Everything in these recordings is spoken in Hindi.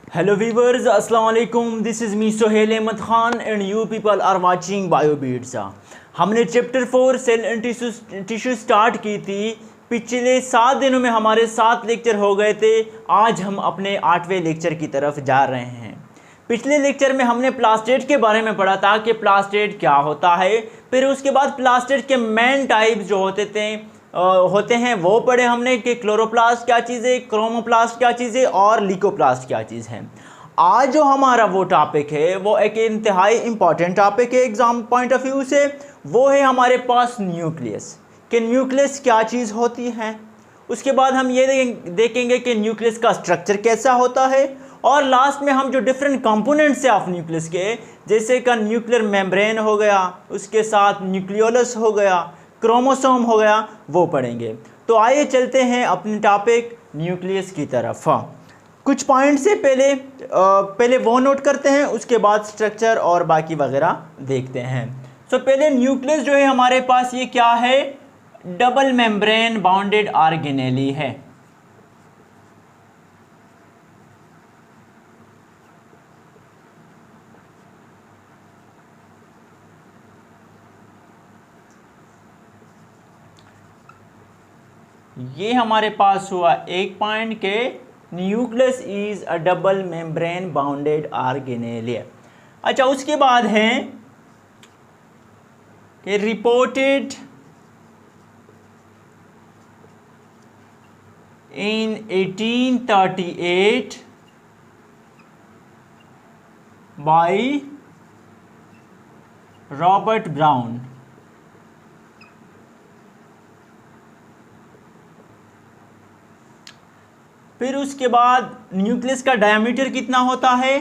Hello viewers, Assalamu alaikum. This is me Sohail Ahmed Khan and you people are watching BioBeats. हमने chapter 4 cell and tissue start की थी। पिछले 7 दिनों में हमारे 7 लेक्चर हो गए थे। आज हम अपने 8वें लेक्चर की तरफ जा रहे हैं। पिछले लेक्चर में हमने प्लास्टेट के बारे में पढ़ा था कि प्लास्टेट क्या होता है। फिर उसके बाद प्लास्टेट के मेन टाइप्स जो होते हैं वो पढ़े हमने कि क्लोरोप्लास्ट क्या चीज़ है, क्रोमोप्लास्ट क्या चीज़ है और लीकोप्लास्ट क्या चीज़ है। आज जो हमारा वो टॉपिक है वो एक इंतहाई इम्पॉर्टेंट टॉपिक है एग्ज़ाम पॉइंट ऑफ व्यू से। वो है हमारे पास न्यूक्लियस, कि न्यूक्लियस क्या चीज़ होती है। उसके बाद हम ये देखेंगे कि न्यूक्लियस का स्ट्रक्चर कैसा होता है और लास्ट में हम जो डिफरेंट कंपोनेंट्स है ऑफ न्यूक्लियस के, जैसे का न्यूक्लियर मेम्ब्रेन हो गया, उसके साथ न्यूक्लियोलस हो गया, क्रोमोसोम हो गया, वो पढ़ेंगे। तो आइए चलते हैं अपने टॉपिक न्यूक्लियस की तरफ। कुछ पॉइंट से पहले वो नोट करते हैं, उसके बाद स्ट्रक्चर और बाकी वगैरह देखते हैं। तो पहले न्यूक्लियस जो है हमारे पास ये क्या है, डबल मेम्ब्रेन बाउंडेड ऑर्गेनेली है। ये हमारे पास हुआ एक पॉइंट के nucleus is a double membrane bounded organelle. अच्छा, उसके बाद है कि reported in 1838 by Robert brown. फिर उसके बाद न्यूक्लियस का डायमीटर कितना होता है,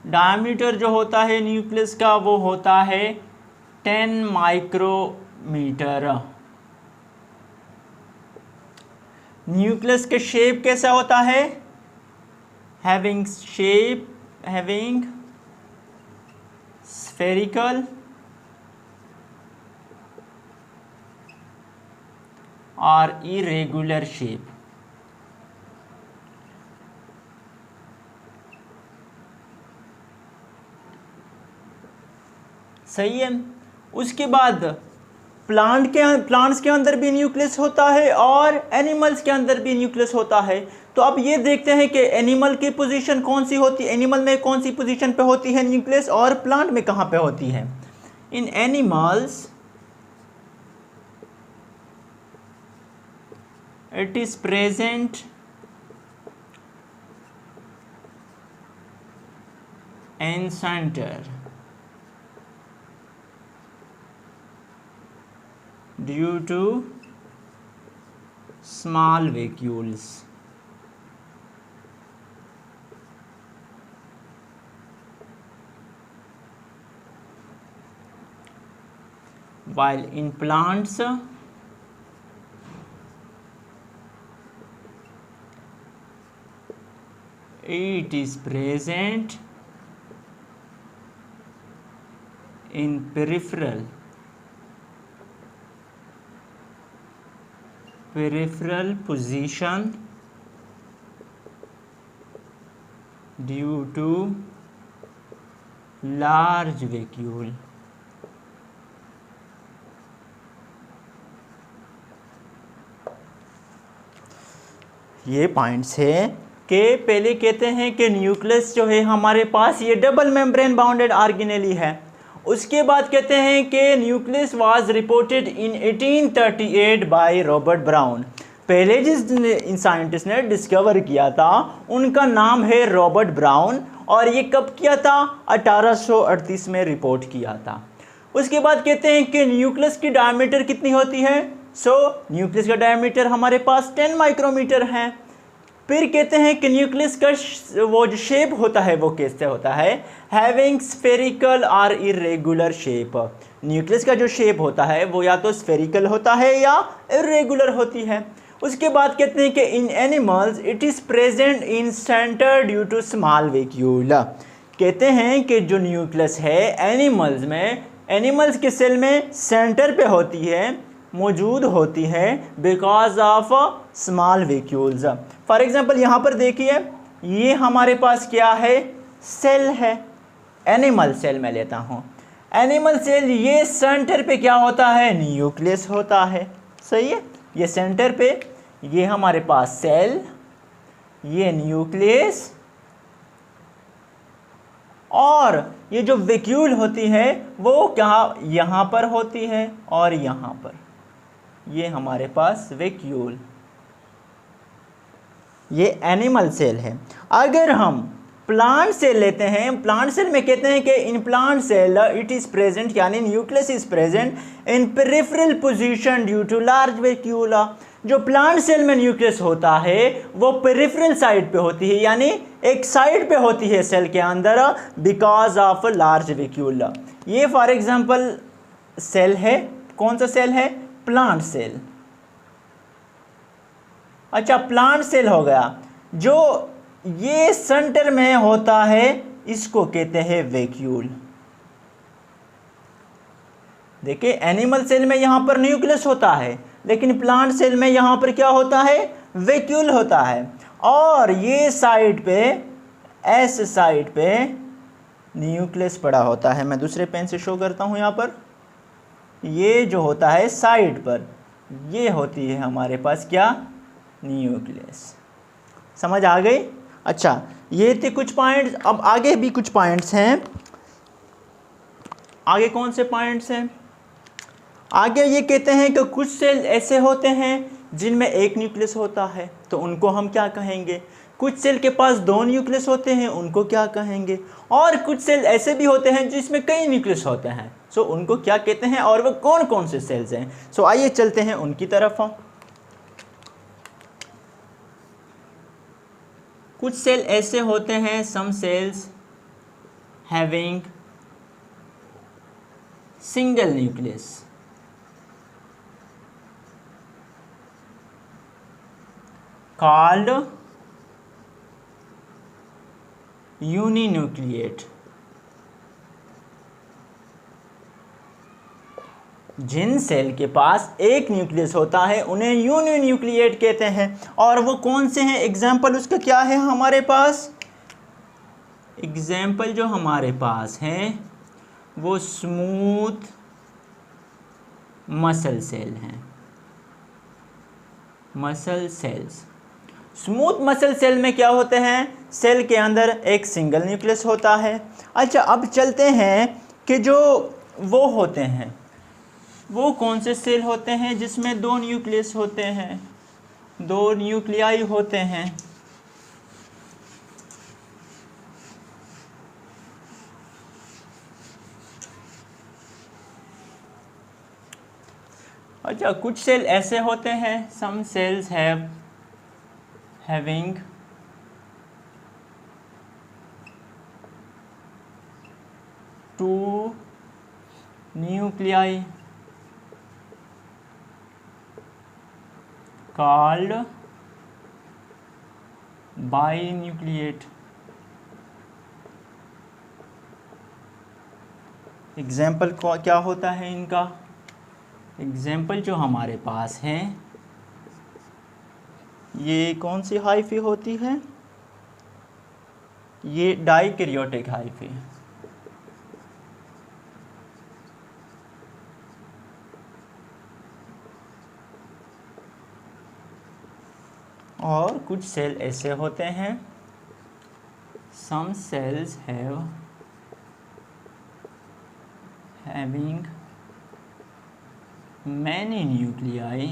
डायमीटर जो होता है न्यूक्लियस का वो होता है 10 माइक्रोमीटर। न्यूक्लियस के शेप कैसा होता है, हैविंग स्फेरिकल और इरेगुलर शेप। सही है। उसके बाद प्लांट्स के अंदर भी न्यूक्लियस होता है और एनिमल्स के अंदर भी न्यूक्लियस होता है। तो अब ये देखते हैं कि एनिमल की पोजीशन कौन सी होती है, एनिमल में कौन सी पोजीशन पे होती है न्यूक्लियस और प्लांट में कहाँ पे होती है। In animals it is present in centre due to small vacuoles. While in plants it is present in peripheral position due to large vacuole। ये पॉइंट्स है कि पहले कहते हैं कि न्यूक्लियस जो है हमारे पास ये डबल मेम्ब्रेन बाउंडेड ऑर्गेनेली है। उसके बाद कहते हैं कि nucleus was reported in 1838 by Robert brown. पहले जिस साइंटिस्ट ने डिस्कवर किया था उनका नाम है रॉबर्ट ब्राउन और ये कब किया था, 1838 में रिपोर्ट किया था। उसके बाद कहते हैं कि न्यूक्लियस की डायमीटर कितनी होती है। न्यूक्लियस का डायमीटर हमारे पास 10 माइक्रोमीटर है। फिर कहते हैं कि न्यूक्लियस का वो जो शेप होता है वो कैसे होता है, हैविंग स्फेरिकल और इरेगुलर शेप। न्यूक्लियस का जो शेप होता है वो या तो स्फेरिकल होता है या इरेगुलर होती है। उसके बाद कहते हैं कि in animals it is present in centre due to small vacuole. कहते हैं कि जो न्यूक्लियस है एनिमल्स के सेल में सेंटर पे होती है, मौजूद होती है because of small vacuoles. For example यहाँ पर देखिए ये हमारे पास क्या है, सेल है। एनिमल सेल मैं लेता हूँ, एनिमल सेल, ये सेंटर पे क्या होता है, न्यूक्लियस होता है। सही है, ये सेंटर पे, ये हमारे पास सेल, ये न्यूक्लियस, और ये जो वैक्यूल होती है वो क्या, यहाँ पर होती है और यहाँ पर, ये हमारे पास वैक्यूल, ये एनिमल सेल है। अगर हम प्लांट सेल लेते हैं, प्लांट सेल में कहते हैं कि in plant cell it is present, यानी nucleus is present in peripheral position due to large vacuole. जो प्लांट सेल में न्यूक्लियस होता है वो पेरिफेरल साइड पे होती है, यानी एक साइड पे होती है सेल के अंदर, बिकॉज ऑफ लार्ज वैक्यूला। ये फॉर एग्जांपल सेल है, कौन सा सेल है, प्लांट सेल। अच्छा, प्लांट सेल हो गया। जो ये सेंटर में होता है इसको कहते हैं वैक्यूल। देखिए, एनिमल सेल में यहां पर न्यूक्लियस होता है, लेकिन प्लांट सेल में यहां पर क्या होता है, वैक्यूल होता है। और ये साइड पे, एस साइड पे न्यूक्लियस पड़ा होता है। मैं दूसरे पेन से शो करता हूं, यहां पर ये जो होता है साइड पर, ये होती है हमारे पास क्या, न्यूक्लियस। समझ आ गई। अच्छा, ये थे कुछ पॉइंट्स। अब आगे भी कुछ पॉइंट्स हैं। आगे कौन से पॉइंट्स हैं, आगे ये कहते हैं कि कुछ सेल ऐसे होते हैं जिनमें एक न्यूक्लियस होता है, तो उनको हम क्या कहेंगे। कुछ सेल के पास दो न्यूक्लियस होते हैं, उनको क्या कहेंगे। और कुछ सेल ऐसे भी होते हैं जिसमें कई न्यूक्लियस होते हैं, सो उनको क्या कहते हैं, और वो कौन कौन से सेल्स हैं। सो आइए चलते हैं उनकी तरफ। कुछ सेल ऐसे होते हैं, some cells having single nucleus, called uninucleate. जिन सेल के पास एक न्यूक्लियस होता है उन्हें यूनिन्यूक्लिएट कहते हैं। और वो कौन से हैं, एग्जाम्पल उसका क्या है हमारे पास, एग्जाम्पल जो हमारे पास हैं वो स्मूथ मसल सेल हैं, muscle cells. Smooth muscle cell में क्या होते हैं, सेल के अंदर एक सिंगल न्यूक्लियस होता है। अच्छा, अब चलते हैं कि जो वो होते हैं, वो कौन से सेल होते हैं जिसमें दो न्यूक्लियस होते हैं, दो न्यूक्लियाई होते हैं। अच्छा, कुछ सेल ऐसे होते हैं, some cells having two nuclei called binucleate। Example क्या होता है इनका, एग्जाम्पल जो हमारे पास हैं, ये कौन सी हाइफी होती है, ये डाइकैरियोटिक हाइफी। और कुछ सेल ऐसे होते हैं, some cells having many nuclei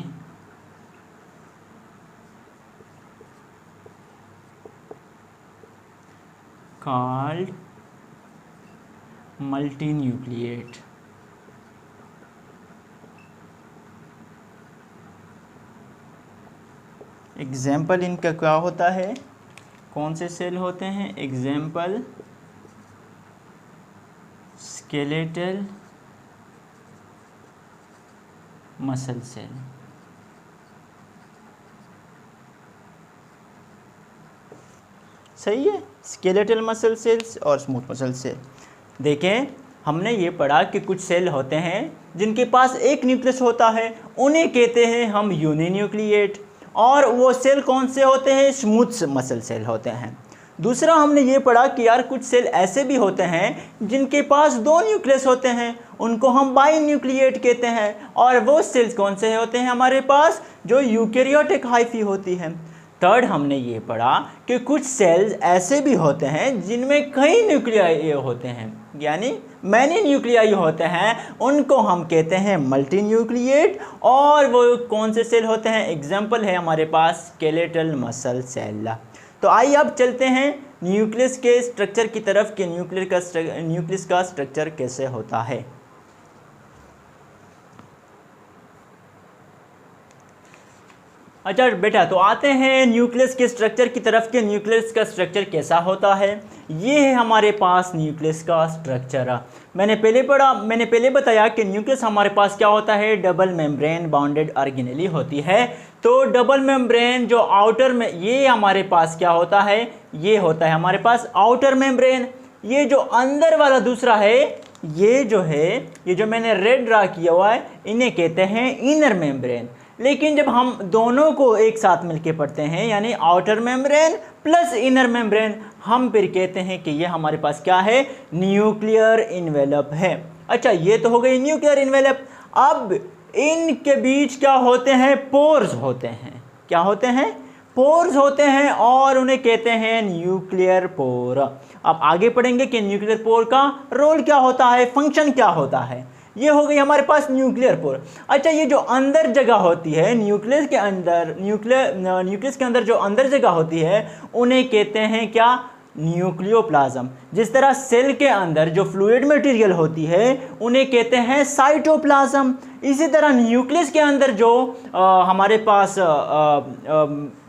called multinucleate. Example इनका क्या होता है, कौन से सेल होते हैं, एग्जाम्पल स्केलेटल मसल सेल। सही है, स्केलेटल मसल सेल्स और स्मूथ मसल सेल। देखें, हमने ये पढ़ा कि कुछ सेल होते हैं जिनके पास एक न्यूक्लियस होता है, उन्हें कहते हैं हम यूनिन्यूक्लिएट। और वो सेल कौन से होते हैं, स्मूथ मसल सेल होते हैं। दूसरा हमने ये पढ़ा कि यार कुछ सेल ऐसे भी होते हैं जिनके पास 2 न्यूक्लियस होते हैं, उनको हम बाई न्यूक्लिएट कहते हैं। और वो सेल्स कौन से होते हैं हमारे पास, जो यूकेरियोटिक हाइफी होती है। थर्ड हमने ये पढ़ा कि कुछ सेल्स ऐसे भी होते हैं जिनमें कई न्यूक्लियाई होते हैं, यानी मैनी न्यूक्लियाई होते हैं, उनको हम कहते हैं मल्टी न्यूक्लिएट। और वो कौन से सेल होते हैं, एग्जाम्पल है हमारे पास स्केलेटल मसल सेल। तो आइए अब चलते हैं न्यूक्लियस के स्ट्रक्चर की तरफ कि न्यूक्लियस का स्ट्रक्चर कैसे होता है। अच्छा बेटा, तो आते हैं न्यूक्लियस के स्ट्रक्चर की तरफ कि न्यूक्लियस का स्ट्रक्चर कैसा होता है। ये है हमारे पास न्यूक्लियस का स्ट्रक्चर। मैंने पहले बताया कि न्यूक्लियस हमारे पास क्या होता है, डबल मेम्ब्रेन बाउंडेड ऑर्गेनेली होती है। तो डबल मेम्ब्रेन जो आउटर में, ये हमारे पास क्या होता है, ये होता है हमारे पास आउटर मेम्ब्रेन। ये जो अंदर वाला दूसरा है, ये जो मैंने रेड ड्रा किया हुआ है, इन्हें कहते हैं इनर मेम्ब्रेन। लेकिन जब हम दोनों को एक साथ मिलके पढ़ते हैं, यानी outer membrane plus inner membrane, हम फिर कहते हैं कि ये हमारे पास क्या है, न्यूक्लियर इन्वेलप है। अच्छा, ये तो हो गई न्यूक्लियर इन्वेलप। अब इनके बीच क्या होते हैं, पोर्स होते हैं। क्या होते हैं, पोर्स होते हैं, और उन्हें कहते हैं न्यूक्लियर पोर। अब आगे पढ़ेंगे कि न्यूक्लियर पोर का रोल क्या होता है, फंक्शन क्या होता है। ये हो गई हमारे पास न्यूक्लियर पोर। अच्छा, ये जो अंदर जगह होती है न्यूक्लियस के अंदर जो अंदर जगह होती है, उन्हें कहते हैं क्या, न्यूक्लियोप्लाज्म। जिस तरह सेल के अंदर जो फ्लूइड मटेरियल होती है, उन्हें कहते हैं साइटोप्लाज्म। इसी तरह न्यूक्लियस के अंदर जो हमारे पास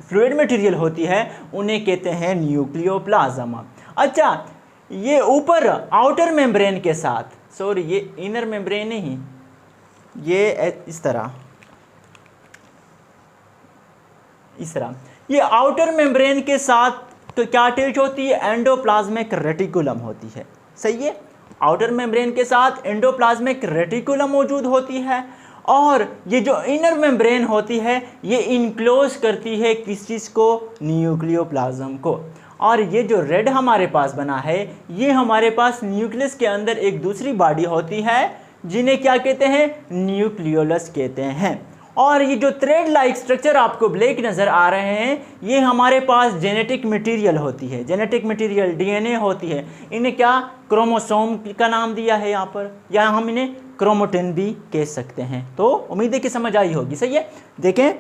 फ्लूइड मटेरियल होती है, उन्हें कहते हैं न्यूक्लियोप्लाज्म। अच्छा, ये ऊपर आउटर मेम्ब्रेन के साथ, सॉरी ये इनर मेम्ब्रेन नहीं, ये इस तरह ये आउटर मेम्ब्रेन के साथ तो क्या अटैच होती है, एंडोप्लाज्मिक रेटिकुलम होती है। सही है, आउटर मेम्ब्रेन के साथ एंडोप्लाज्मिक रेटिकुलम मौजूद होती है। और ये जो इनर मेम्ब्रेन होती है, ये इनक्लोज करती है किस चीज़ को, न्यूक्लियोप्लाज्म को। और ये जो रेड हमारे पास बना है, ये हमारे पास न्यूक्लियस के अंदर एक दूसरी बॉडी होती है, जिन्हें क्या कहते हैं, न्यूक्लियोलस कहते हैं। और ये जो थ्रेड लाइक स्ट्रक्चर आपको ब्लैक नज़र आ रहे हैं, ये हमारे पास जेनेटिक मटेरियल होती है, जेनेटिक मटेरियल डीएनए होती है। इन्हें क्या, क्रोमोसोम का नाम दिया है यहाँ पर, या हम इन्हें क्रोमोटिन भी कह सकते हैं। तो उम्मीद है कि समझ आई होगी। सही है, देखें,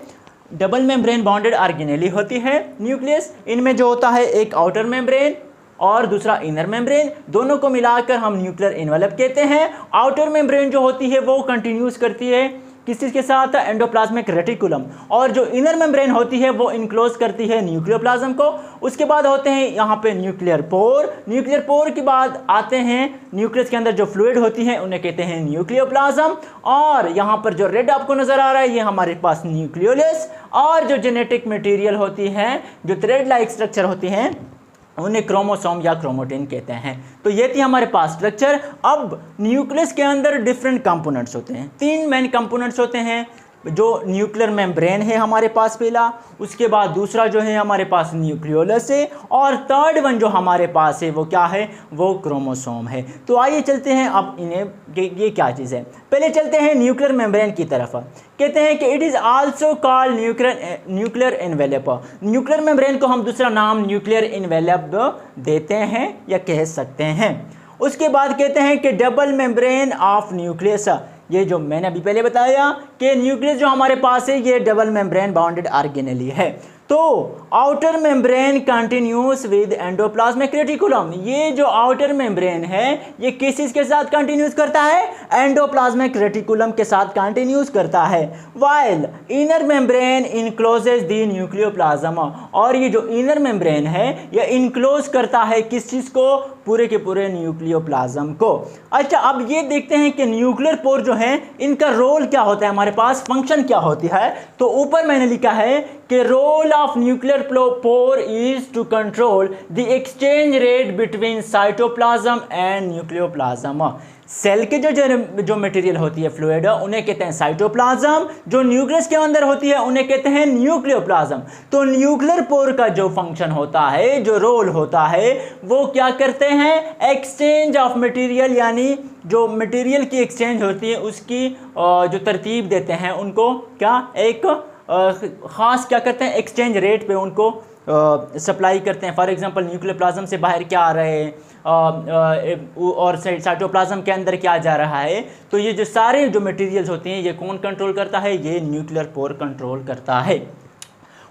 डबल मेम्ब्रेन बाउंडेड ऑर्गेनेली होती है न्यूक्लियस। इनमें जो होता है एक आउटर मेम्ब्रेन और दूसरा इनर मेम्ब्रेन, दोनों को मिलाकर हम न्यूक्लियर इन्वेलप कहते हैं। आउटर मेम्ब्रेन जो होती है वो कंटिन्यूस करती है किस चीज़ के साथ, एंडोप्लाज्मिक रेटिकुलम। और जो इनर मेम्ब्रेन होती है वो इनक्लोज करती है न्यूक्लियोप्लाज्म को। उसके बाद होते हैं यहाँ पे न्यूक्लियर पोर। न्यूक्लियर पोर के बाद आते हैं न्यूक्लियस के अंदर जो फ्लूइड होती है, उन्हें कहते हैं न्यूक्लियोप्लाज्म। और यहाँ पर जो रेड आपको नजर आ रहा है, ये हमारे पास न्यूक्लियोलस। और जो जेनेटिक मटेरियल होती है, जो थ्रेड लाइक स्ट्रक्चर होती हैं, उन्हें क्रोमोसोम या क्रोमोटिन कहते हैं। तो ये थी हमारे पास स्ट्रक्चर। अब न्यूक्लियस के अंदर डिफरेंट कंपोनेंट्स होते हैं, 3 मेन कंपोनेंट्स होते हैं। जो न्यूक्लियर मेम्ब्रेन है हमारे पास पहला, उसके बाद दूसरा जो है हमारे पास न्यूक्लियोलस है, और थर्ड वन जो हमारे पास है वो क्या है, वो क्रोमोसोम है। तो आइए चलते हैं अब इन्हें, ये क्या चीज़ है। पहले चलते हैं न्यूक्लियर मेम्ब्रेन की तरफ। कहते हैं कि it is also called nuclear envelope. Nuclear membrane को हम दूसरा नाम न्यूक्लियर इन्वेलप देते हैं या कह सकते हैं। उसके बाद कहते हैं कि डबल मेम्ब्रेन ऑफ न्यूक्लियस। ये जो मैंने अभी पहले बताया कि न्यूक्लियस जो हमारे पास है, ये डबल मेम्ब्रेन बाउंडेड ऑर्गेनेली है। तो outer membrane continuous with endoplasmic reticulum. ये जो आउटर मेम्ब्रेन है, ये किस चीज़ के साथ कंटिन्यूस करता है, एंडोप्लाज्मिक रेटिकुलम के साथ कंटिन्यूस करता है। While inner membrane encloses the nucleoplasm. और ये जो इनर मेम्ब्रेन है, ये इनक्लोज करता है किस चीज़ को, पूरे के पूरे न्यूक्लियोप्लाज्म को। अच्छा, अब ये देखते हैं कि न्यूक्लियर पोर जो है, इनका रोल क्या होता है, हमारे पास फंक्शन क्या होती है। तो ऊपर मैंने लिखा है कि role of nuclear pore is to control the exchange rate between cytoplasm and nucleoplasm. Cell के जो मटेरियल होती है फ्लूइड, उन्हें कहते हैं साइटोप्लाज्म। जो न्यूक्लियस के अंदर होती है उन्हें कहते हैं न्यूक्लियोप्लाज्म। तो न्यूक्लियर पोर का जो फंक्शन होता है, जो रोल होता है, वो क्या करते हैं, एक्सचेंज ऑफ मटेरियल, यानी जो मटेरियल की एक्सचेंज होती है उसकी जो तरतीब देते हैं, उनको क्या एक ख़ास क्या करते हैं, एक्सचेंज रेट पे उनको सप्लाई करते हैं। फॉर एग्जांपल न्यूक्लियोप्लाज्म से बाहर क्या आ रहे हैं और साइटोप्लाज्म के अंदर क्या जा रहा है। तो ये जो सारे जो मटेरियल्स होते हैं ये कौन कंट्रोल करता है, ये न्यूक्लियर पोर कंट्रोल करता है।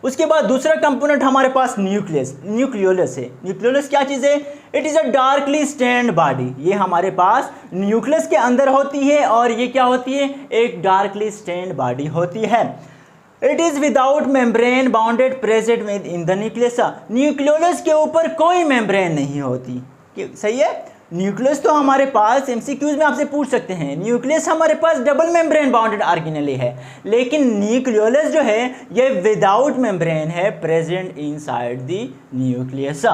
उसके बाद दूसरा कंपोनेंट हमारे पास न्यूक्लियोलस है। न्यूक्लियोलस क्या चीज़ है, it is a darkly stained body. ये हमारे पास न्यूक्लियस के अंदर होती है और ये क्या होती है, एक डार्कली स्टेन्ड बॉडी होती है। It is without membrane bounded present with in the nucleus. Nucleolus के ऊपर कोई मेम्ब्रेन नहीं होती, सही है। न्यूक्लियस तो हमारे पास एमसीक्यूज में आपसे पूछ सकते हैं, न्यूक्लियस हमारे पास डबल मेम्ब्रेन बाउंडेड ऑर्गेनेली है, लेकिन न्यूक्लियोलस जो है ये विदाउट मेम्ब्रेन है, प्रेजेंट इनसाइड द न्यूक्लियस।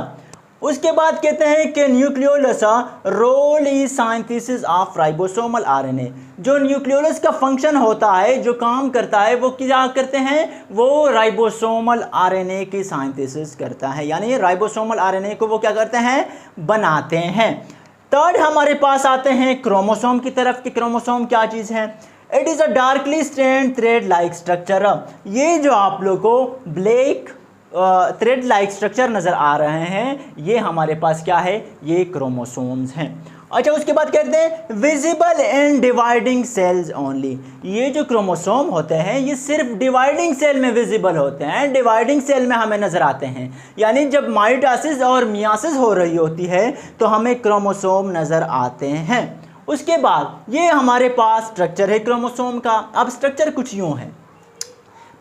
उसके बाद कहते हैं कि nucleolus role is synthesis of ribosomal RNA. जो न्यूक्लियोलस का फंक्शन होता है, जो काम करता है, वो क्या करते हैं, वो राइबोसोमल आरएनए की सिंथेसिस करता है, यानी राइबोसोमल आरएनए को वो क्या करते हैं, बनाते हैं। थर्ड हमारे पास आते हैं क्रोमोसोम की तरफ कि क्रोमोसोम क्या चीज़ है। It is a darkly strand thread like structure. ये जो आप लोग को ब्लैक थ्रेड लाइक स्ट्रक्चर नज़र आ रहे हैं, ये हमारे पास क्या है, ये क्रोमोसोम्स हैं। अच्छा, उसके बाद कहते हैं visible in dividing cells only. ये जो क्रोमोसोम होते हैं ये सिर्फ डिवाइडिंग सेल में विजिबल होते हैं, डिवाइडिंग सेल में हमें नज़र आते हैं। यानी जब माइटोसिस और मियासिस हो रही होती है तो हमें क्रोमोसोम नज़र आते हैं। उसके बाद ये हमारे पास स्ट्रक्चर है क्रोमोसोम का। अब स्ट्रक्चर कुछ यूँ है,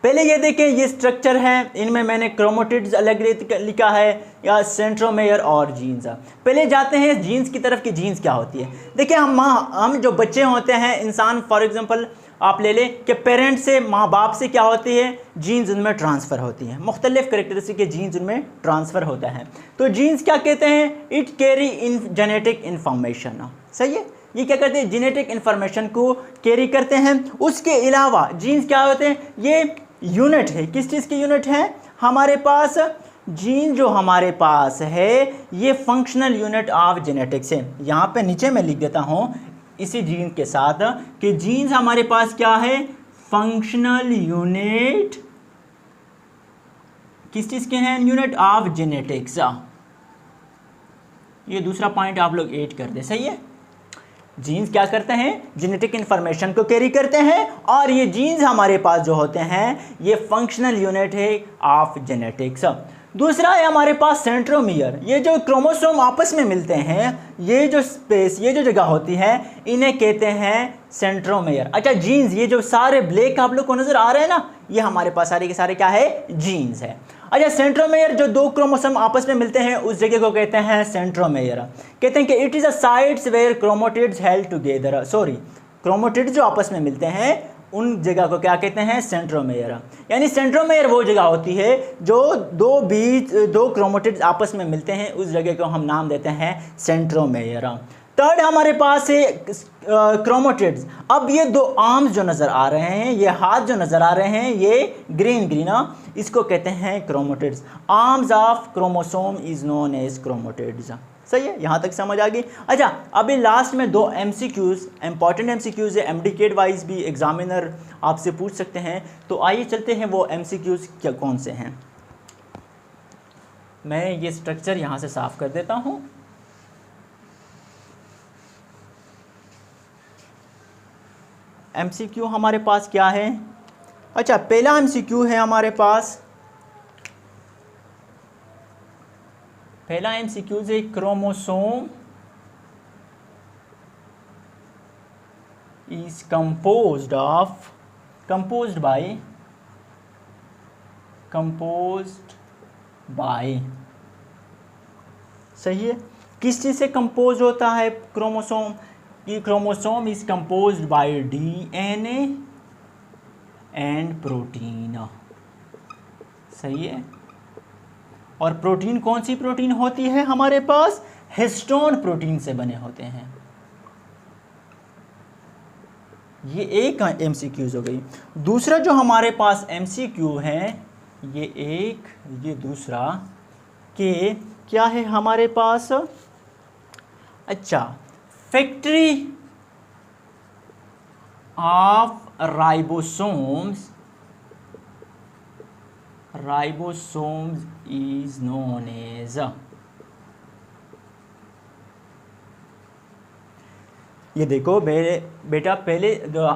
पहले ये देखें, ये स्ट्रक्चर है, इनमें मैंने क्रोमेटिड्स अलग लिखा है या सेंट्रोमेयर और जीन्स। पहले जाते हैं जीन्स की तरफ कि जीन्स क्या होती है। देखिए, हम जो बच्चे होते हैं, इंसान फॉर एग्जांपल आप ले लें कि पेरेंट्स से, माँ बाप से क्या होती है, जीन्स उनमें ट्रांसफ़र होती हैं, मुख्तलिफ करेक्टरिस्टिक के जीन्स उनमें ट्रांसफ़र होता है। तो जीन्स क्या कहते हैं, it carry in genetic information. सही है, ये क्या करते हैं, जेनेटिक इन्फॉर्मेशन को कैरी करते हैं। उसके अलावा जीन्स क्या होते हैं, ये यूनिट है, किस चीज़ की यूनिट है हमारे पास, जीन जो हमारे पास है ये फंक्शनल यूनिट ऑफ जेनेटिक्स है। यहाँ पे नीचे मैं लिख देता हूँ इसी जीन के साथ कि जीन्स हमारे पास क्या है, फंक्शनल यूनिट किस चीज़ के हैं, यूनिट ऑफ जेनेटिक्स। ये दूसरा पॉइंट आप लोग ऐड कर दे, सही है। जीन्स क्या करते हैं, जेनेटिक इन्फॉर्मेशन को कैरी करते हैं, और ये जीन्स हमारे पास जो होते हैं ये फंक्शनल यूनिट है ऑफ जेनेटिक्स। दूसरा है हमारे पास सेंट्रोमियर। ये जो क्रोमोसोम आपस में मिलते हैं, ये जो स्पेस, ये जो जगह होती है, इन्हें कहते हैं सेंट्रोमियर। अच्छा, जीन्स, ये जो सारे ब्लैक आप लोग को नज़र आ रहे हैं ना, ये हमारे पास सारे के सारे क्या है, जीन्स है। अच्छा, सेंट्रोमेयर जो दो क्रोमोसोम आपस में मिलते हैं उस जगह को कहते हैं सेंट्रोमेयर। कहते हैं कि it is a sites where chromatids held together. Chromatids जो आपस में मिलते हैं उन जगह को क्या कहते हैं, सेंट्रोमेयर। यानी सेंट्रोमेयर वो जगह होती है जो दो क्रोमोटिड्स आपस में मिलते हैं, उस जगह को हम नाम देते हैं सेंट्रोमेयर। थर्ड हमारे पास है क्रोमोटिड्स। अब ये दो आर्म्स जो नज़र आ रहे हैं, ये हाथ जो नज़र आ रहे हैं, ये ग्रीन इसको कहते हैं chromatids. Arms of chromosome is known as chromatids. सही है, यहाँ तक समझ आ गई। अच्छा, अभी लास्ट में दो एमसीक्यूज़, इंपॉर्टेंट एमसीक्यूज़ है, एमडीकेट वाइज भी एग्जामिनर आपसे पूछ सकते हैं। तो आइए चलते हैं वो एमसीक्यूज़ क्या कौन से हैं। मैं ये स्ट्रक्चर यहाँ से साफ़ कर देता हूँ। एमसीक्यू हमारे पास क्या है। अच्छा, पहला एमसीक्यू है हमारे पास, पहला एमसीक्यू है क्रोमोसोम इज कंपोज्ड बाय। सही है, किस चीज़ से कंपोज होता है क्रोमोसोम, कि chromosome is composed bye DNA and protein. सही है, और प्रोटीन कौन सी प्रोटीन होती है हमारे पास, हिस्टोन प्रोटीन से बने होते हैं। ये एक MCQs हो गई। दूसरा जो हमारे पास MCQ है, ये एक, ये दूसरा, कि क्या है हमारे पास, अच्छा, factory of ribosomes is known as, ये देखो बेटा, पहले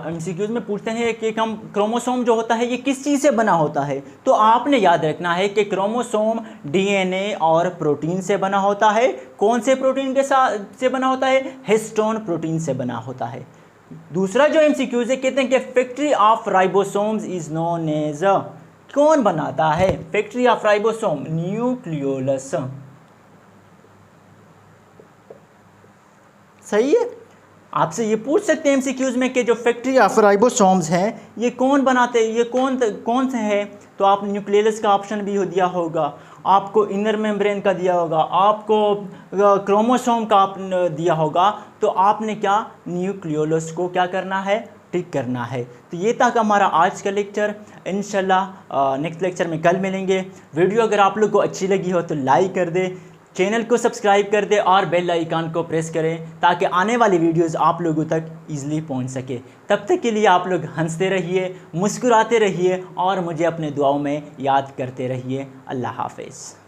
MCQs में पूछते हैं कि हम क्रोमोसोम जो होता है ये किस चीज़ से बना होता है, तो आपने याद रखना है कि क्रोमोसोम DNA और प्रोटीन से बना होता है। कौन से प्रोटीन के साथ से बना होता है? हिस्टोन प्रोटीन से बना होता है। दूसरा जो MCQs है, कहते हैं कि factory of ribosomes is known as, कौन बनाता है फैक्ट्री ऑफ राइबोसोम? न्यूक्लियोलस। सही है। आपसे ये पूछ सकते हैं MCQs में कि जो फैक्ट्री ऑफ राइबोसोम्स हैं ये कौन बनाते हैं, ये कौन से है, तो आप न्यूक्लियस का ऑप्शन भी दिया होगा, आपको इनर मेम्ब्रेन का दिया होगा, आपको क्रोमोसोम का दिया होगा, तो आपने क्या न्यूक्लियोलस को क्या करना है? टिक करना है। तो ये था हमारा आज का लेक्चर। इंशाल्लाह नेक्स्ट लेक्चर में कल मिलेंगे। वीडियो अगर आप लोग को अच्छी लगी हो तो लाइक कर दे, चैनल को सब्सक्राइब कर दे और बेल आइकन को प्रेस करें ताकि आने वाली वीडियोस आप लोगों तक ईज़िली पहुंच सके। तब तक के लिए आप लोग हंसते रहिए, मुस्कुराते रहिए और मुझे अपने दुआओं में याद करते रहिए। अल्लाह हाफ़िज़।